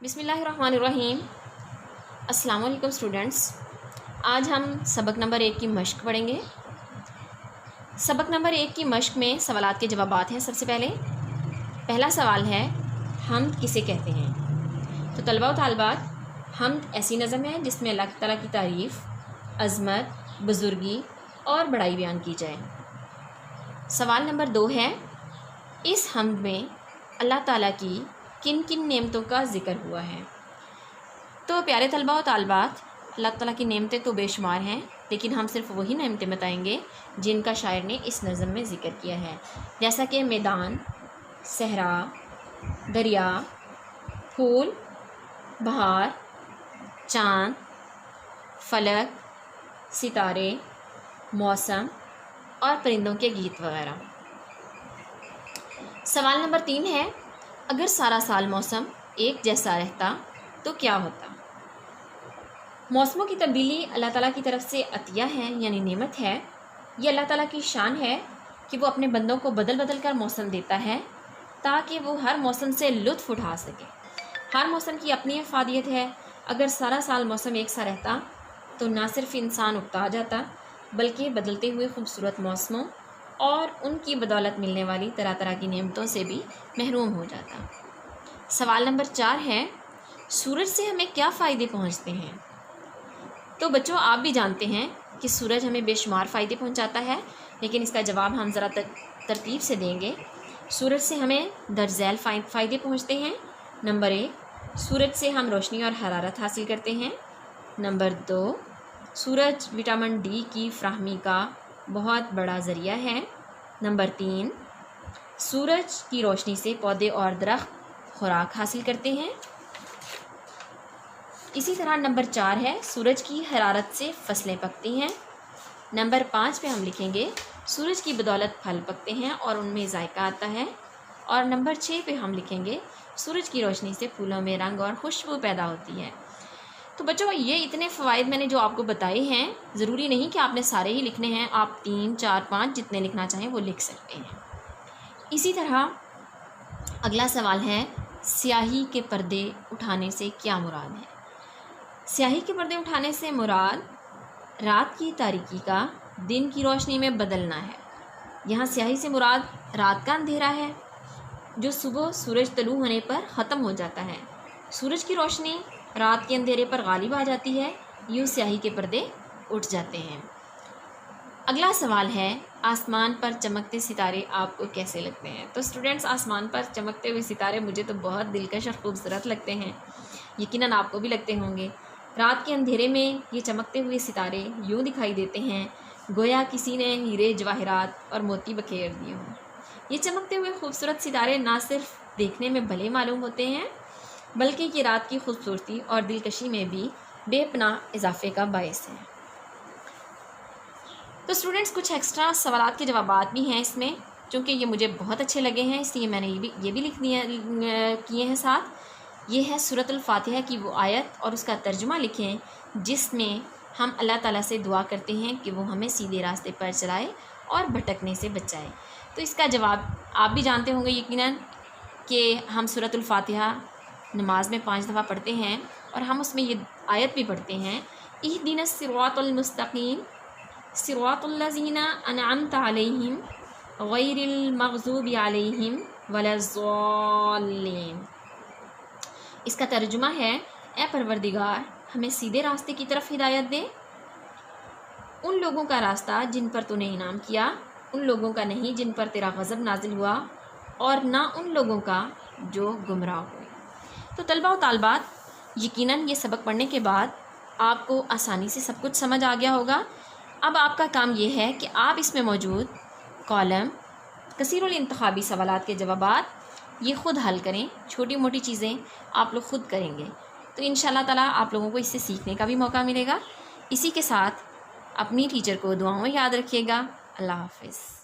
बिस्मिल्लाहिर्रहमानिर्रहीम। अस्सलाम वालेकुम स्टूडेंट्स। आज हम सबक नंबर 1 की मश्क पढ़ेंगे। सबक नंबर 1 की मश्क में सवालात के जवाबात हैं। सबसे पहला सवाल है, हम किसे कहते हैं? तो तलबा व तालिबात, हम ऐसी नज़म है जिसमें अल्लाह ताला की तारीफ़, अज़मत, बुज़ुर्गी और बड़ाई बयान की जाए। सवाल नंबर 2 है, इस हम्द में अल्लाह ताला की किन किन नेमतों का ज़िक्र हुआ है? तो प्यारे तलबा व तालिबात, अल्लाह ताला की नेमतें तो बेशुमार हैं, लेकिन हम सिर्फ वही नेमतें बताएंगे जिनका शायर ने इस नज़म में ज़िक्र किया है, जैसा कि मैदान, सहरा, दरिया, फूल, बहार, चाँद, फलक, सितारे, मौसम और परिंदों के गीत वगैरह। सवाल नंबर 3 है, अगर सारा साल मौसम एक जैसा रहता तो क्या होता? मौसमों की तब्दीली अल्लाह ताला की तरफ से अतिया है, यानी नेमत है। ये अल्लाह ताला की शान है कि वो अपने बंदों को बदल बदल कर मौसम देता है ताकि वो हर मौसम से लुत्फ़ उठा सके। हर मौसम की अपनी अफादियत है। अगर सारा साल मौसम एक सा रहता तो ना सिर्फ इंसान उकता जाता, बल्कि बदलते हुए खूबसूरत मौसमों और उनकी बदौलत मिलने वाली तरह तरह की नेमतों से भी महरूम हो जाता। सवाल नंबर 4 है, सूरज से हमें क्या फ़ायदे पहुंचते हैं? तो बच्चों, आप भी जानते हैं कि सूरज हमें बेशुमार फ़ायदे पहुंचाता है, लेकिन इसका जवाब हम ज़रा तरतीब से देंगे। सूरज से हमें दर्जैल फ़ायदे पहुँचते हैं। नंबर 1, सूरज से हम रोशनी और हरारत हासिल करते हैं। नंबर 2, सूरज विटामिन डी की फ़राहमी का बहुत बड़ा ज़रिया है। नंबर 3, सूरज की रोशनी से पौधे और दरख्त खुराक हासिल करते हैं। इसी तरह नंबर 4 है, सूरज की हरारत से फसलें पकती हैं। नंबर 5 पे हम लिखेंगे, सूरज की बदौलत फल पकते हैं और उनमें जायका आता है। और नंबर 6 पे हम लिखेंगे, सूरज की रोशनी से फूलों में रंग और खुशबू पैदा होती है। तो बच्चों, ये इतने फ़वाइद मैंने जो आपको बताए हैं, ज़रूरी नहीं कि आपने सारे ही लिखने हैं। आप 3, 4, 5 जितने लिखना चाहें वो लिख सकते हैं। इसी तरह अगला सवाल है, स्याही के पर्दे उठाने से क्या मुराद है? स्याही के पर्दे उठाने से मुराद रात की तारीकी का दिन की रोशनी में बदलना है। यहाँ स्याही से मुराद रात का अंधेरा है, जो सुबह सूरज तलू होने पर ख़त्म हो जाता है। सूरज की रोशनी रात के अंधेरे पर गालिब आ जाती है, यूँ स्याही के पर्दे उठ जाते हैं। अगला सवाल है, आसमान पर चमकते सितारे आपको कैसे लगते हैं? तो स्टूडेंट्स, आसमान पर चमकते हुए सितारे मुझे तो बहुत दिलकश और खूबसूरत लगते हैं। यकीनन आपको भी लगते होंगे। रात के अंधेरे में ये चमकते हुए सितारे यूँ दिखाई देते हैं गोया किसी ने हीरे जवाहरात और मोती बखेर दिए हों। ये चमकते हुए खूबसूरत सितारे ना सिर्फ देखने में भले मालूम होते हैं, बल्कि ये रात की खूबसूरती और दिलकशी में भी बेपनाह इजाफे का बायस है। तो स्टूडेंट्स, कुछ एक्स्ट्रा सवालात के जवाबात भी हैं इसमें, चूँकि ये मुझे बहुत अच्छे लगे हैं, इसलिए मैंने ये भी लिख दिए किए हैं साथ। ये है सूरतुल फातिहा की वो आयत और उसका तर्जुमा लिखें जिसमें हम अल्लाह ताला से दुआ करते हैं कि वो हमें सीधे रास्ते पर चलाए और भटकने से बचाए। तो इसका जवाब आप भी जानते होंगे यकीनन कि हम सूरतुल फातिहा नमाज में 5 दफ़ा पढ़ते हैं और हम उसमें ये आयत भी पढ़ते हैं, इहदिनस सिरातल मुस्तकीम सिरातल्लज़ीना अनअमता अलैहिम गैरिल मग़ज़ूबि अलैहिम वलज़्ज़ाल्लीन। इसका तर्जुमा है, ए परवरदिगार, हमें सीधे रास्ते की तरफ हिदायत दे, उन लोगों का रास्ता जिन पर तूने इनाम किया, उन लोगों का नहीं जिन पर तेरा गज़ब नाजिल हुआ, और ना उन लोगों का जो गुमराह हुए। तो तलबा व तालिबात, यकीनन ये सबक पढ़ने के बाद आपको आसानी से सब कुछ समझ आ गया होगा। अब आपका काम ये है कि आप इसमें मौजूद कॉलम कसीरुल इंतखाबी सवालात के जवाबात ये ख़ुद हल करें। छोटी मोटी चीज़ें आप लोग ख़ुद करेंगे तो इंशाअल्लाह ताला आप लोगों को इससे सीखने का भी मौका मिलेगा। इसी के साथ अपनी टीचर को दुआओं में याद रखिएगा। अल्लाह हाफ़िज़।